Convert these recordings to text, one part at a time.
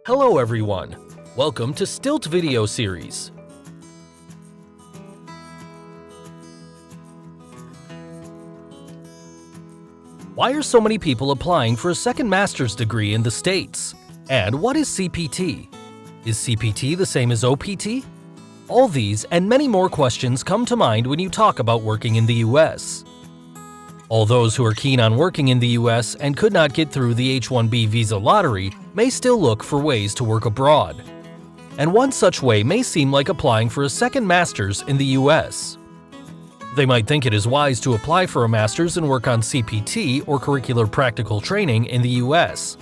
Hello everyone, welcome to Stilt video series. Why are so many people applying for a second master's degree in the States? And what is CPT? Is CPT the same as OPT? All these and many more questions come to mind when you talk about working in the US. All those who are keen on working in the US and could not get through the H1B Visa lottery may still look for ways to work abroad. And one such way may seem like applying for a second master's in the US. They might think it is wise to apply for a master's and work on CPT or curricular practical training in the US.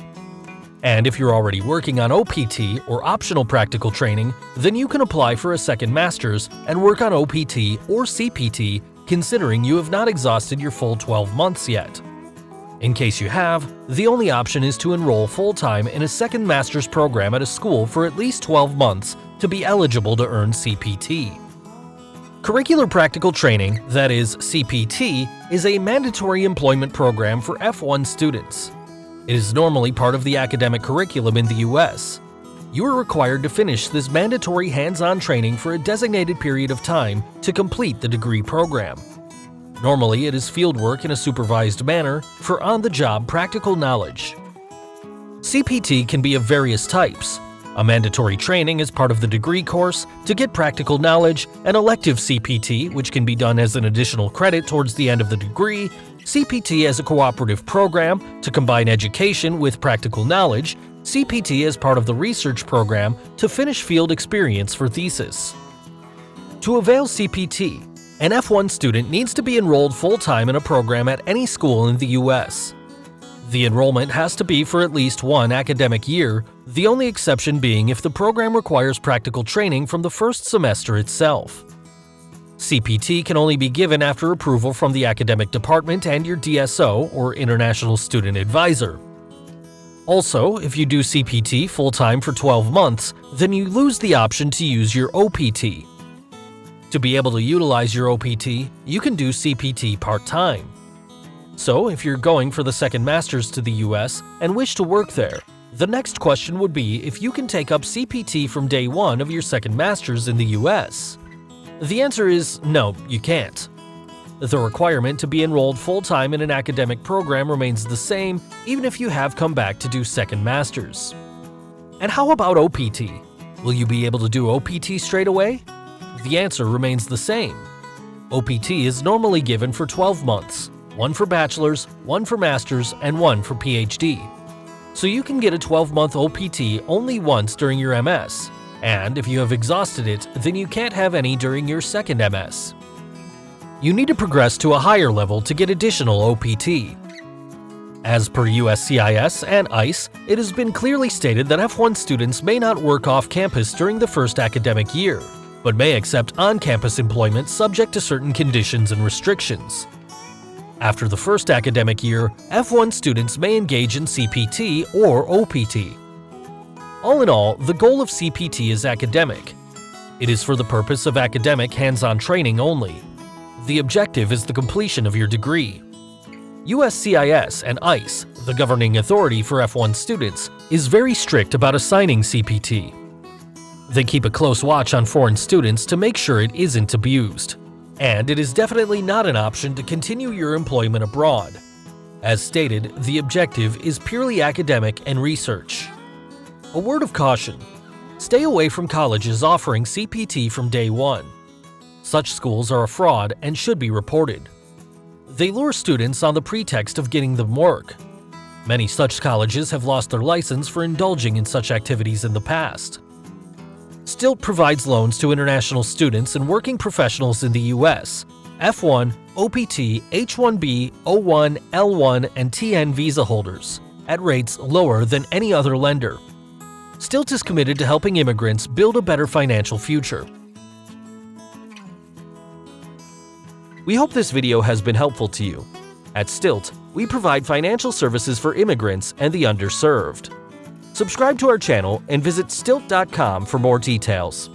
And if you're already working on OPT or optional practical training, then you can apply for a second master's and work on OPT or CPT, considering you have not exhausted your full 12 months yet. In case you have, the only option is to enroll full-time in a second master's program at a school for at least 12 months to be eligible to earn CPT. Curricular Practical Training, that is CPT, is a mandatory employment program for F1 students. It is normally part of the academic curriculum in the US. You are required to finish this mandatory hands-on training for a designated period of time to complete the degree program. Normally, it is fieldwork in a supervised manner for on-the-job practical knowledge. CPT can be of various types. A mandatory training as part of the degree course to get practical knowledge, an elective CPT, which can be done as an additional credit towards the end of the degree, CPT as a cooperative program to combine education with practical knowledge, CPT as part of the research program to finish field experience for thesis. To avail CPT, an F1 student needs to be enrolled full-time in a program at any school in the US. The enrollment has to be for at least one academic year, the only exception being if the program requires practical training from the first semester itself. CPT can only be given after approval from the academic department and your DSO, or International Student Advisor. Also, if you do CPT full-time for 12 months, then you lose the option to use your OPT. To be able to utilize your OPT, you can do CPT part-time. So, if you're going for the second master's to the US and wish to work there, the next question would be if you can take up CPT from day one of your second master's in the US. The answer is no, you can't. The requirement to be enrolled full-time in an academic program remains the same even if you have come back to do second master's. And how about OPT? Will you be able to do OPT straight away? The answer remains the same. OPT is normally given for 12 months, one for bachelor's, one for master's, and one for PhD. So you can get a 12-month OPT only once during your MS, and if you have exhausted it, then you can't have any during your second MS. You need to progress to a higher level to get additional OPT. As per USCIS and ICE, it has been clearly stated that F1 students may not work off campus during the first academic year, but may accept on-campus employment subject to certain conditions and restrictions. After the first academic year, F1 students may engage in CPT or OPT. All in all, the goal of CPT is academic. It is for the purpose of academic hands-on training only. The objective is the completion of your degree. USCIS and ICE, the governing authority for F1 students, is very strict about assigning CPT. They keep a close watch on foreign students to make sure it isn't abused. And it is definitely not an option to continue your employment abroad. As stated, the objective is purely academic and research. A word of caution: stay away from colleges offering CPT from day one. Such schools are a fraud and should be reported. They lure students on the pretext of getting them work. Many such colleges have lost their license for indulging in such activities in the past. Stilt provides loans to international students and working professionals in the US, F1, OPT, H1B, O1, L1, and TN visa holders, at rates lower than any other lender. Stilt is committed to helping immigrants build a better financial future. We hope this video has been helpful to you. At Stilt, we provide financial services for immigrants and the underserved. Subscribe to our channel and visit stilt.com for more details.